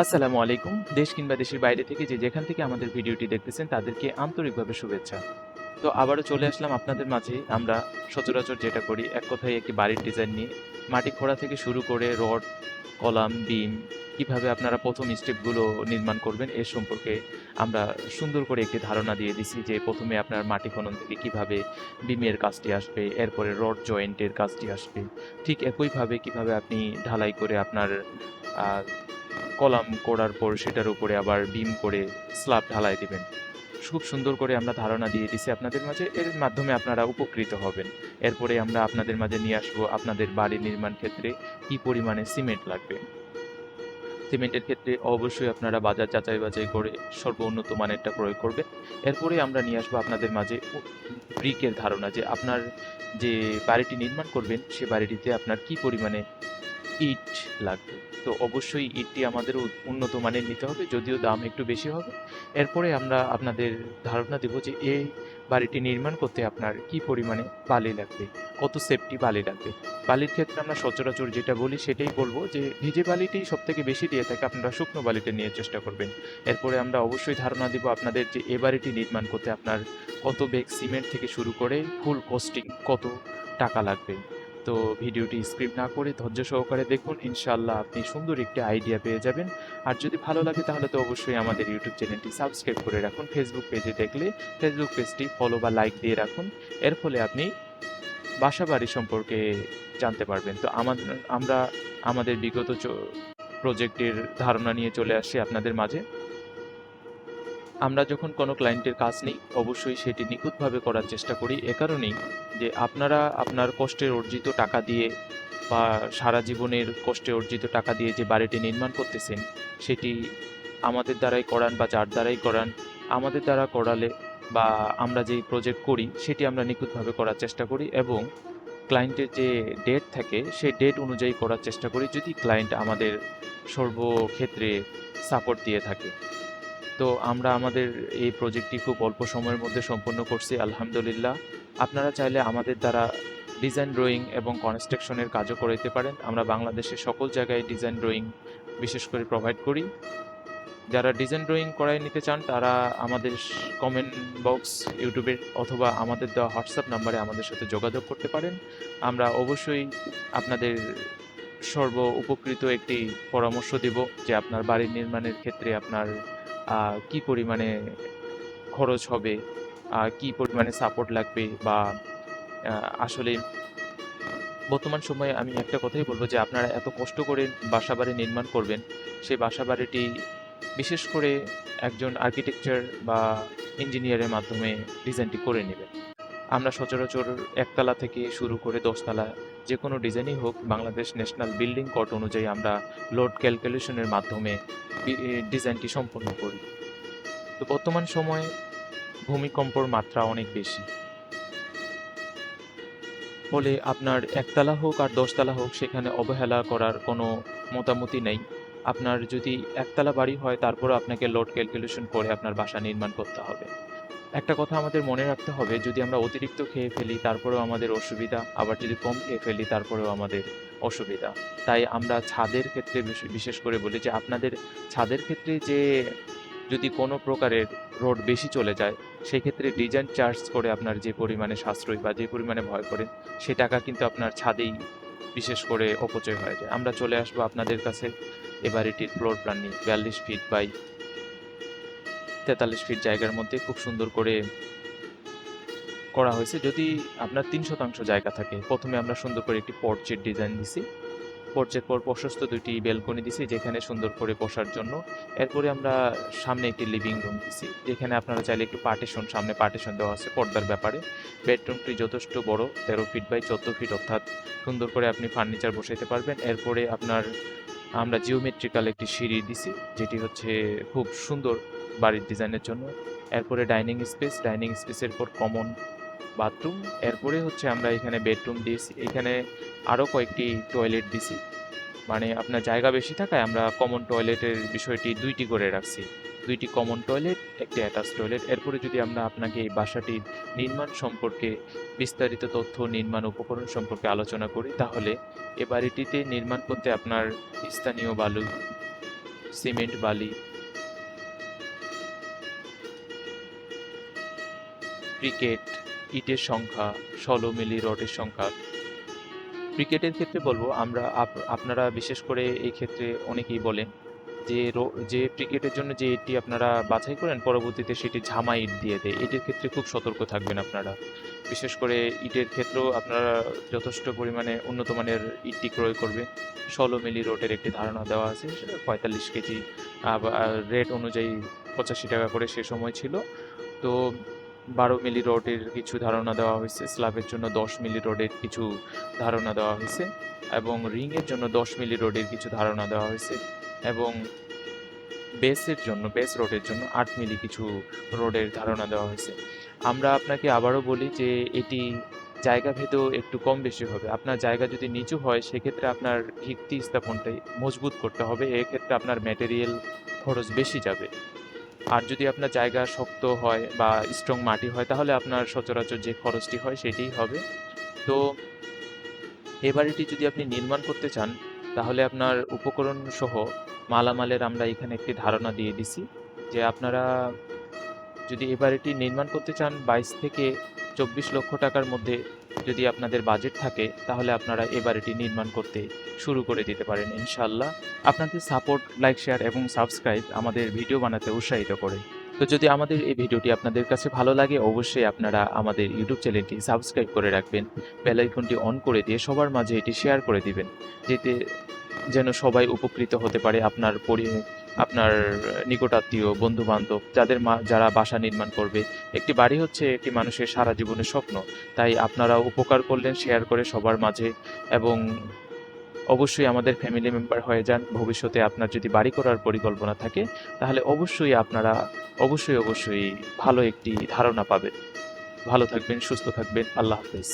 আসসালামু আলাইকুম। দেশ কিংবা দেশের বাইরে থেকে যে যেখান থেকে আমাদের ভিডিওটি দেখতেছেন তাদেরকে আন্তরিকভাবে শুভেচ্ছা। তো আবারও চলে আসলাম আপনাদের মাঝে। আমরা সচরাচর যেটা করি এক কথায় একটি বাড়ির ডিজাইন নিয়ে মাটি খোঁড়া থেকে শুরু করে রড, কলাম, বিম কিভাবে আপনারা ১ম স্টেপগুলো নির্মাণ করবেন এ সম্পর্কে আমরা সুন্দর করে একটি ধারণা দিয়ে দিছি যে ১ম এ আপনার মাটি খনন থেকে কিভাবে বিমের কাজটি আসবে, এরপরে রড জয়েন্টের কাজটি আসবে। ঠিক একইভাবে কিভাবে আপনি ঢালাই করে আপনার আ কলাম করার পর সেটার উপরে আবার বিম করে স্ল্যাব ঢালাই দিবেন। খুব সুন্দর করে আমরা ধারণা দিয়ে দিছি আপনাদের মাঝে। এর মাধ্যমে আপনারা উপকৃত হবেন। এরপরে আমরা আপনাদের মাঝে নিয়ে আসবো আপনাদের বাড়ি নির্মাণ ক্ষেত্রে কি পরিমাণে সিমেন্ট লাগবে। সিমেন্টের ক্ষেত্রে অবশ্যই আপনারা বাজার যাচাই-বাছাই করে সর্বোন্নত মানেরটা ক্রয় করবেন। এরপরে আমরা নিয়ে আসবো আপনাদের মাঝে ব্রিকের ধারণা যে আপনার যে বাড়িটি নির্মাণ করবেন সে বাড়িটিতে আপনার কি পরিমাণে ইট লাগবে। তো অবশ্যই ইটটি আমাদের উন্নত মানের নিতে হবে, যদিও দাম একটু বেশি হবে। এরপরে আমরা আপনাদের ধারণা দেব যে এই বাড়িটি নির্মাণ করতে আপনার কি পরিমাণে বালি লাগবে, কত সেফটি বালি লাগবে। বালির ক্ষেত্রে আমরা সচরাচর যেটা বলি সেটাই বলব যে ভিজে বালিটাই সবথেকে বেশি দিয়ে থাকে, আপনারা শুকনো বালিটা নেওয়ার চেষ্টা করবেন। এরপরে আমরা অবশ্যই ধারণা দেব আপনাদের যে এ বাড়িটি নির্মাণ করতে আপনার কত ব্যাগ সিমেন্ট থেকে শুরু করে ফুল কস্টিং কত টাকা লাগবে। তো ভিডিওটি স্কিপ না করে ধৈর্য সহকারে দেখুন, ইনশাআল্লাহ আপনি সুন্দর একটি আইডিয়া পেয়ে যাবেন। আর যদি ভালো লাগে তাহলে তো অবশ্যই আমাদের ইউটিউব চ্যানেলটি সাবস্ক্রাইব করে রাখুন। ফেসবুক পেজে দেখলে ফেসবুক পেজটি ফলো বা লাইক দিয়ে রাখুন। এর ফলে আপনি বাসাবাড়ি সম্পর্কে জানতে পারবেন। তো আমরা আমাদের বিগত প্রজেক্টের ধারণা নিয়ে চলে আসছি আপনাদের মাঝে। আমরা যখন কোনো ক্লায়েন্টের কাজ নিই, অবশ্যই সেটি নিখুঁতভাবে করার চেষ্টা করি। এ কারণেই যে আপনারা আপনার কষ্টের অর্জিত টাকা দিয়ে বা সারা জীবনের কষ্টে অর্জিত টাকা দিয়ে যে বাড়িটি নির্মাণ করতেছেন, সেটি আমাদের দ্বারাই করান বা যার দ্বারাই করান, আমাদের দ্বারা করালে বা আমরা যেই প্রজেক্ট করি, সেটি আমরা নিখুঁতভাবে করার চেষ্টা করি এবং ক্লায়েন্টের যে ডেট থাকে, সেই ডেট অনুযায়ী করার চেষ্টা করি যদি ক্লায়েন্ট আমাদের সর্বক্ষেত্রে সাপোর্ট দিয়ে থাকে। তো আমরা আমাদের এই প্রজেক্টটি খুব অল্প সময়ের মধ্যে সম্পন্ন করছি আলহামদুলিল্লাহ। আপনারা চাইলে আমাদের দ্বারা ডিজাইন ড্রয়িং এবং কনস্ট্রাকশনের কাজও করাইতে পারেন। আমরা বাংলাদেশের সকল জায়গায় ডিজাইন ড্রয়িং বিশেষ করে প্রোভাইড করি। যারা ডিজাইন ড্রয়িং করায় নিতে চান তারা আমাদের কমেন্ট বক্স ইউটিউবের অথবা আমাদের দেওয়া হোয়াটসঅ্যাপ নাম্বারে আমাদের সাথে যোগাযোগ করতে পারেন। আমরা অবশ্যই আপনাদের উপকৃত একটি পরামর্শ দিব যে আপনার বাড়ি নির্মাণের ক্ষেত্রে আপনার কি পরিমাণে খরচ হবে, কি পরিমাণে সাপোর্ট লাগবে বা আ আসলে বর্তমান সময়ে আমি একটা কথাই বলব যে আপনারা এত কষ্ট করে বাসাবাড়ি নির্মাণ করবেন, সেই বাসাবাড়িটি বিশেষ করে একজন আর্কিটেকচার বা ইঞ্জিনিয়ারের মাধ্যমে ডিজাইনটি করে নিবেন। আমরা সচরাচর ১ তালা থেকে শুরু করে ১০ তালা যেকোনো ডিজাইনই হোক বাংলাদেশ ন্যাশনাল বিল্ডিং কোড অনুযায়ী আমরা লোড ক্যালকুলেশনের মাধ্যমে ডিজাইনটি সম্পন্ন করি। তো বর্তমান সময়ে ভূমিকম্পর মাত্রা অনেক বেশি। ফলে আপনার ১ তালা হোক আর ১০ তালা হোক সেখানে অবহেলা করার কোনো মতামতই নেই। আপনার যদি ১ তালা বাড়ি হয় তারপরেও আপনাকে লোড ক্যালকুলেশন করে আপনার বাসা নির্মাণ করতে হবে। একটা কথা আমাদের মনে রাখতে হবে, যদি আমরা অতিরিক্ত খেয়ে ফেলি তারপরেও আমাদের অসুবিধা, আবার যদি কম খেয়ে ফেলি তারপরেও আমাদের অসুবিধা। তাই আমরা ছাদের ক্ষেত্রে বিশেষ করে বলি যে আপনাদের ছাদের ক্ষেত্রে যে যদি কোনো প্রকারের রড বেশি চলে যায়, সেক্ষেত্রে ডিজাইন চার্জ করে আপনার যে পরিমাণে সাশ্রয়ী বা যে পরিমাণে ভয় করেন, সে টাকা কিন্তু আপনার ছাদেই বিশেষ করে অপচয় হয়ে যায়। আমরা চলে আসবো আপনাদের কাছে এ বাড়িটির ফ্লোর প্ল্যান নিয়ে। ৪২ ফিট বাই ৪৩ ফিট জায়গার মধ্যে খুব সুন্দর করে করা হয়েছে। যদি আপনার ৩ শতাংশ জায়গা থাকে, ১ম এ আমরা সুন্দর করে একটি পর্চের ডিজাইন দিছি। পর্চের পর প্রশস্ত ২ টি ব্যালকনি দিছি যেখানে সুন্দর করে বসার জন্য। এরপরে আমরা সামনে একটি লিভিং রুম দিছি। যেখানে আপনারা চাইলে একটু সামনে পার্টিশন দেওয়া আছে পর্দার ব্যাপারে। বেডরুমটি যথেষ্ট বড়, ১৩ ফিট বাই ১৪ ফিট, অর্থাৎ সুন্দর করে আপনি ফার্নিচার বসাইতে পারবেন। এরপরে আমরা জিওমেট্রিক্যাল একটি সিঁড়ি দিছি, যেটি হচ্ছে খুব সুন্দর বাড়ির ডিজাইনের জন্য। এরপরে ডাইনিং স্পেসের পর কমন বাথরুম। এরপরে হচ্ছে আমরা এখানে বেডরুম দিয়েছি। এখানে আরো কয়েকটি টয়লেট দিছি। মানে আপনার জায়গা বেশি থাকায় আমরা কমন টয়লেটের বিষয়টি ২ টি করে রাখছি। ২ টি কমন টয়লেট, একটি অ্যাটাচ টয়লেট। এরপরে যদি আমরা আপনাকে এই বাসাটির নির্মাণ সম্পর্কে বিস্তারিত তথ্য, নির্মাণ উপকরণ সম্পর্কে আলোচনা করি, তাহলে এ বাড়িটিতে নির্মাণ করতে আপনার স্থানীয় বালু, সিমেন্ট, বালি, ব্রিকেট, ইটের সংখ্যা, ১৬ মিলি রডের সংখ্যা। ব্রিকেটের ক্ষেত্রে বলবো আমরা আপনারা বিশেষ করে এই ক্ষেত্রে অনেকেই বলেন যে ব্রিকেটের জন্য যে ইটটি আপনারা বাছাই করেন পরবর্তীতে সেটি ঝামা ইট দিয়ে দেয়। এটির ক্ষেত্রে খুব সতর্ক থাকবেন আপনারা। বিশেষ করে ইটের ক্ষেত্রেও আপনারা যথেষ্ট পরিমাণে উন্নত মানের ইটটি ক্রয় করবেন। ১৬ মিলি রডের একটি ধারণা দেওয়া আছে। সেটা ৪৫ কেজি রেট অনুযায়ী ৳৮৫ করে সে সময় ছিল। তো ১২ মিলি রডের কিছু ধারণা দেওয়া হয়েছে। স্ল্যাবের জন্য ১০ মিলি রডের কিছু ধারণা দেওয়া হয়েছে এবং রিংয়ের জন্য ১০ মিলি রডের কিছু ধারণা দেওয়া হয়েছে এবং বেস রোডের জন্য ৮ মিলি কিছু রোডের ধারণা দেওয়া হয়েছে। আমরা আপনাকে আবারও বলি যে এটি জায়গা ভেদেও একটু কম বেশি হবে। আপনার জায়গা যদি নিচু হয় সেক্ষেত্রে আপনার ভিত্তি স্থাপনটাই মজবুত করতে হবে। এক্ষেত্রে আপনার ম্যাটেরিয়াল খরচ বেশি যাবে। আর যদি আপনার জায়গা শক্ত হয় বা স্ট্রং মাটি হয় তাহলে আপনার সচরাচর যে খরচটি হয় সেটিই হবে। তো এ বাড়িটি যদি আপনি নির্মাণ করতে চান তাহলে আপনার উপকরণ সহ মালামালের আমরা এখানে একটি ধারণা দিয়ে দিছি যে আপনারা যদি এ বাড়িটি নির্মাণ করতে চান ২২ থেকে ২৪ লক্ষ টাকার মধ্যে যদি আপনাদের বাজেট থাকে তাহলে আপনারা এ বাড়িটি নির্মাণ করতে শুরু করে দিতে পারেন ইনশাআল্লাহ। আপনাদের সাপোর্ট, লাইক, শেয়ার এবং সাবস্ক্রাইব আমাদের ভিডিও বানাতে উৎসাহিত করে। তো যদি আমাদের এই ভিডিওটি আপনাদের কাছে ভালো লাগে অবশ্যই আপনারা আমাদের ইউটিউব চ্যানেলটি সাবস্ক্রাইব করে রাখবেন। বেল আইকনটি অন করে দিয়ে সবার মাঝে এটি শেয়ার করে দিবেন। যেতে যেন সবাই উপকৃত হতে পারে আপনার নিকটাত্মীয়, বন্ধু-বান্ধব যারা বাসা নির্মাণ করবে। একটি বাড়ি হচ্ছে একটি মানুষের সারা জীবনের স্বপ্ন। তাই আপনারা উপকার করলেন শেয়ার করে সবার মাঝে এবং অবশ্যই আমাদের ফ্যামিলি মেম্বার হয়ে যান। ভবিষ্যতে আপনার যদি বাড়ি করার পরিকল্পনা থাকে তাহলে অবশ্যই আপনারা অবশ্যই ভালো একটি ধারণা পাবেন। ভালো থাকবেন, সুস্থ থাকবেন। আল্লাহ হাফেজ।